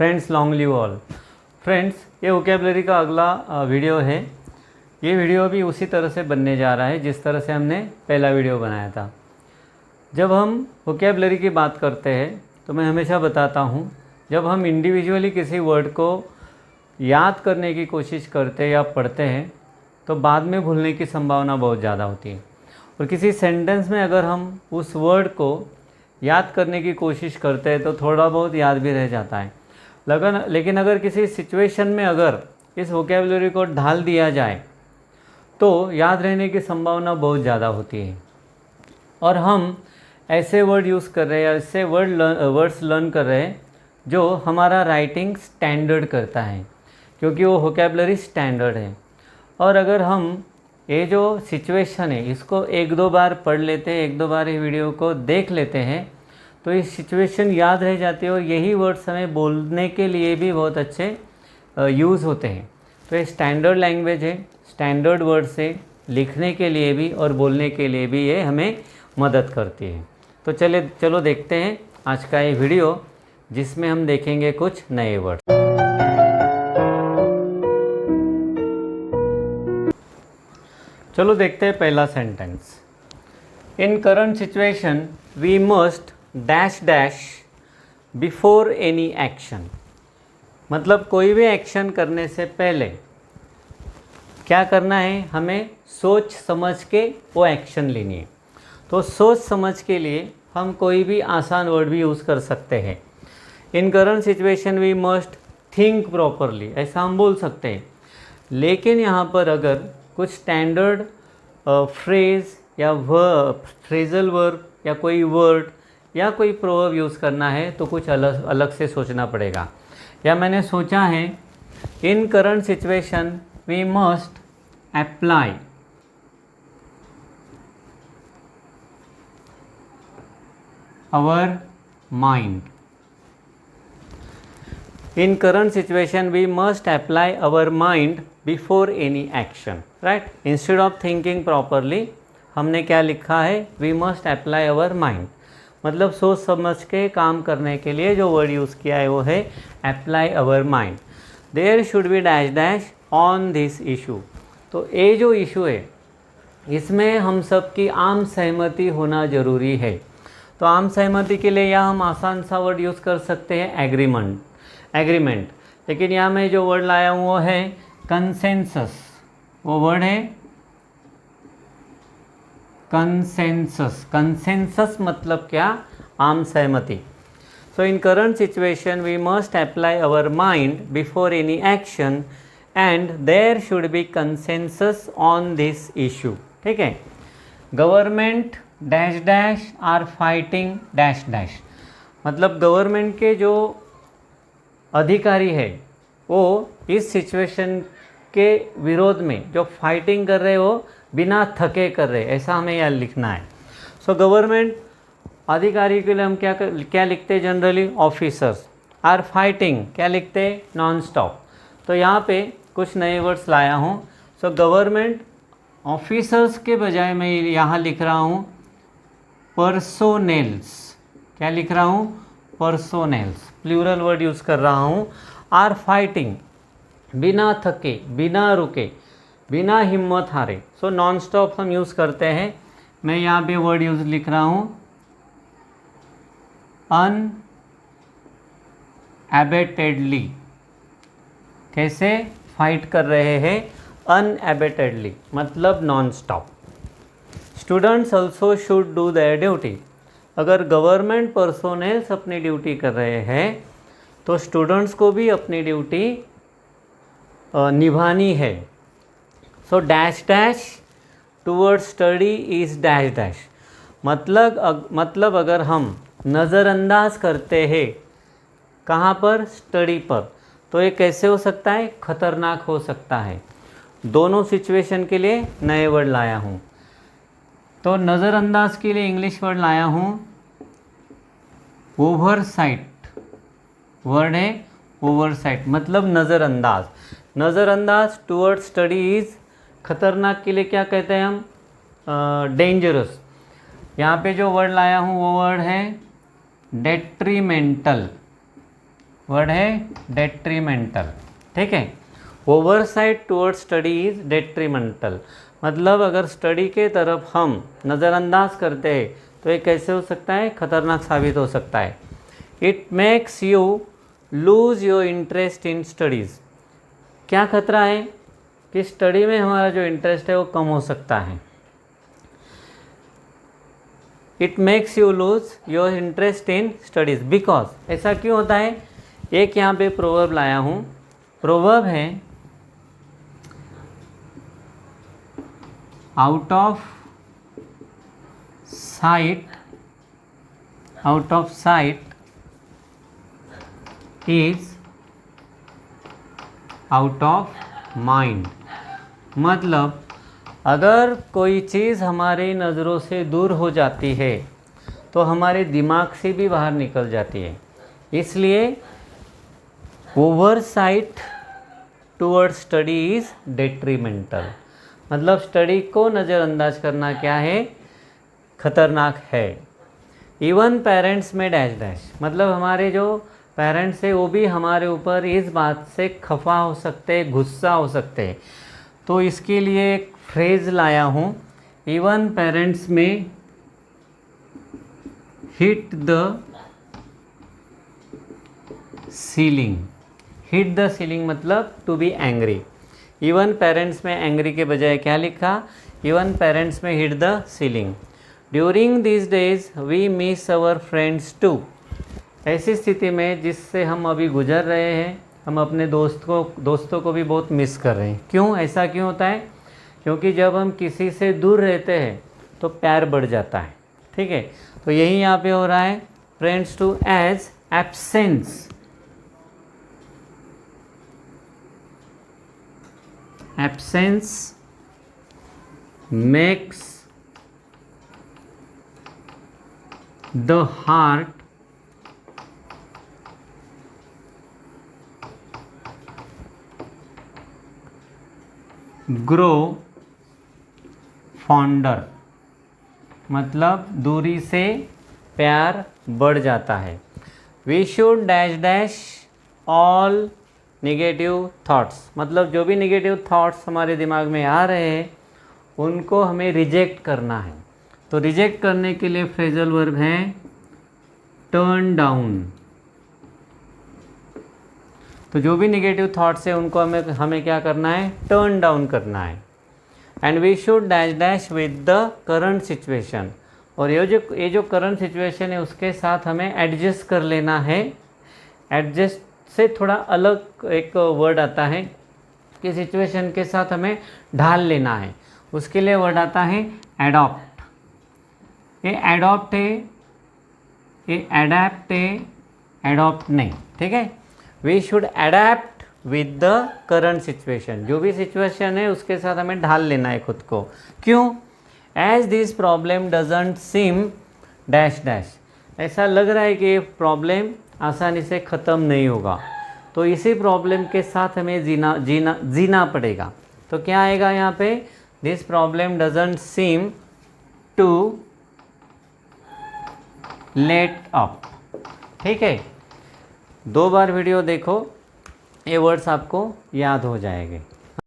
Friends long live all. Friends, ये vocabulary का अगला वीडियो है। ये वीडियो भी उसी तरह से बनने जा रहा है जिस तरह से हमने पहला वीडियो बनाया था। जब हम वोकैबुलरी की बात करते हैं तो मैं हमेशा बताता हूँ, जब हम इंडिविजुअली किसी वर्ड को याद करने की कोशिश करते हैं या पढ़ते हैं तो बाद में भूलने की संभावना बहुत ज़्यादा होती है। और किसी सेंटेंस में अगर हम उस वर्ड को याद करने की कोशिश करते हैं तो थोड़ा बहुत याद भी रह जाता है। लेकिन अगर किसी सिचुएशन में अगर इस वोकैबुलरी को ढाल दिया जाए तो याद रहने की संभावना बहुत ज़्यादा होती है। और हम ऐसे वर्ड यूज़ कर रहे हैं या ऐसे वर्ड्स लर्न कर रहे हैं जो हमारा राइटिंग स्टैंडर्ड करता है, क्योंकि वो वोकैबुलरी स्टैंडर्ड है। और अगर हम ये जो सिचुएशन है इसको एक दो बार पढ़ लेते हैं, एक दो बार ये वीडियो को देख लेते हैं तो ये सिचुएशन याद रह जाती है और यही वर्ड्स हमें बोलने के लिए भी बहुत अच्छे यूज़ होते हैं। तो ये स्टैंडर्ड लैंग्वेज है, स्टैंडर्ड वर्ड से लिखने के लिए भी और बोलने के लिए भी ये हमें मदद करती है। तो चलो देखते हैं आज का ये वीडियो जिसमें हम देखेंगे कुछ नए वर्ड। चलो देखते हैं पहला sentence. In current situation we must dash dash before any action. मतलब कोई भी एक्शन करने से पहले क्या करना है, हमें सोच समझ के वो एक्शन लेनी है। तो सोच समझ के लिए हम कोई भी आसान वर्ड भी यूज़ कर सकते हैं। In current situation we must think properly, ऐसा हम बोल सकते हैं। लेकिन यहाँ पर अगर कुछ स्टैंडर्ड फ्रेज या फ्रेजल वर्ब या कोई वर्ड या कोई प्रोवर्ब यूज़ करना है तो कुछ अलग से सोचना पड़ेगा। या मैंने सोचा है, in current situation we must apply our mind. In current situation, we must apply our mind before any action, right? Instead of thinking properly, हमने क्या लिखा है, we must apply our mind। मतलब सोच समझ के काम करने के लिए जो वर्ड यूज़ किया है वो है apply our mind। There should be dash dash on this issue। तो ये जो इशू है इसमें हम सब की आम सहमति होना ज़रूरी है। तो आम सहमति के लिए या हम आसान सा वर्ड यूज़ कर सकते हैं एग्रीमेंट। लेकिन यहाँ मैं जो वर्ड लाया हूँ वो है कंसेंसस। वो वर्ड है कंसेंसस। कंसेंसस मतलब क्या, आम सहमति। So in current situation we must apply our mind before any action and there should be consensus on this issue. ठीक है। Government dash dash are fighting dash dash. मतलब government के जो अधिकारी है वो इस सिचुएशन के विरोध में जो फाइटिंग कर रहे हो बिना थके कर रहे, ऐसा हमें यहाँ लिखना है। सो गवर्नमेंट अधिकारी के लिए हम क्या लिखते हैं, जनरली ऑफिसर्स आर फाइटिंग क्या लिखते हैं, नॉन स्टॉप। तो यहाँ पे कुछ नए वर्ड्स लाया हूँ। सो गवर्नमेंट ऑफिसर्स के बजाय मैं यहाँ लिख रहा हूँ पर्सोनेल्स। क्या लिख रहा हूँ, पर्सोनेल्स। प्लूरल वर्ड यूज़ कर रहा हूँ। आर फाइटिंग बिना थके, बिना रुके, बिना हिम्मत हारे। सो नॉन स्टॉप हम यूज़ करते हैं। मैं यहाँ पे वर्ड यूज़ लिख रहा हूँ अनएबेटेडली। कैसे फाइट कर रहे हैं, अनएबेटेडली मतलब non stop. Students also should do their duty. अगर गवर्नमेंट पर्सोनेल्स अपनी ड्यूटी कर रहे हैं तो स्टूडेंट्स को भी अपनी ड्यूटी निभानी है। So dash dash towards study is dash dash. मतलब अगर हम नज़रअंदाज करते हैं कहाँ पर, स्टडी पर, तो ये कैसे हो सकता है, ख़तरनाक हो सकता है। दोनों सिचुएशन के लिए नए वर्ड लाया हूँ। तो नज़रअंदाज के लिए इंग्लिश वर्ड लाया हूँ ओवरसाइट। वर्ड है ओवरसाइट मतलब नज़रअंदाज। नज़रअंदाज टूवर्ड्स स्टडी इज़, खतरनाक के लिए क्या कहते हैं हम, डेंजरस। यहाँ पे जो वर्ड लाया हूँ वो वर्ड है डेट्रीमेंटल। वर्ड है डेट्रीमेंटल, ठीक है। Oversight toward study is detrimental, मतलब अगर स्टडी के तरफ हम नज़रअंदाज करते हैं तो ये कैसे हो सकता है, खतरनाक साबित हो सकता है। It makes you lose your interest in studies, क्या खतरा है कि स्टडी में हमारा जो इंटरेस्ट है वो कम हो सकता है। It makes you lose your interest in studies because, ऐसा क्यों होता है। एक यहाँ पे प्रोवर्ब लाया हूँ, प्रोवर्ब है out of site is out of mind, मतलब अगर कोई चीज़ हमारी नज़रों से दूर हो जाती है तो हमारे दिमाग से भी बाहर निकल जाती है। इसलिए oversight toward study is detrimental, मतलब स्टडी को नज़रअंदाज करना क्या है, खतरनाक है। इवन पेरेंट्स में डैश डैश, मतलब हमारे जो पेरेंट्स है वो भी हमारे ऊपर इस बात से खफा हो सकते हैं, गुस्सा हो सकते हैं। तो इसके लिए एक फ्रेज लाया हूँ, even parents may hit the ceiling. Hit the ceiling मतलब to be angry. Even parents may angry के बजाय क्या लिखा, even parents may hit the ceiling. During this days we miss our friends too, ऐसी स्थिति में जिससे हम अभी गुजर रहे हैं, हम अपने दोस्तों को भी बहुत मिस कर रहे हैं। क्यों, ऐसा क्यों होता है, क्योंकि जब हम किसी से दूर रहते हैं तो प्यार बढ़ जाता है, ठीक है। तो यही यहाँ पे हो रहा है, friends two as absence, absence makes the heart grow fonder, मतलब दूरी से प्यार बढ़ जाता है। We should dash dash all negative thoughts, मतलब जो भी निगेटिव थॉट्स हमारे दिमाग में आ रहे हैं उनको हमें रिजेक्ट करना है। तो रिजेक्ट करने के लिए फ्रेजल वर्ब है टर्न डाउन। तो जो भी निगेटिव थॉट्स है उनको हमें क्या करना है, टर्न डाउन करना है। And we should dash dash with the current situation, और ये जो करंट सिचुएशन है उसके साथ हमें एडजस्ट कर लेना है। एडजस्ट से थोड़ा अलग एक वर्ड आता है कि सिचुएशन के साथ हमें ढाल लेना है, उसके लिए वर्ड आता है एडॉप्ट। ये एडॉप्ट है, ये एडैप्ट है, एडॉप्ट नहीं, ठीक है। We should adapt with the current situation, जो भी सिचुएशन है उसके साथ हमें ढाल लेना है खुद को। क्यों, as this problem doesn't seem dash dash, ऐसा लग रहा है कि ये प्रॉब्लम आसानी से ख़त्म नहीं होगा, तो इसी प्रॉब्लम के साथ हमें जीना पड़ेगा। तो क्या आएगा यहाँ पे, this problem doesn't seem to let up, ठीक है। 2 बार वीडियो देखो, ये वर्ड्स आपको याद हो जाएंगे।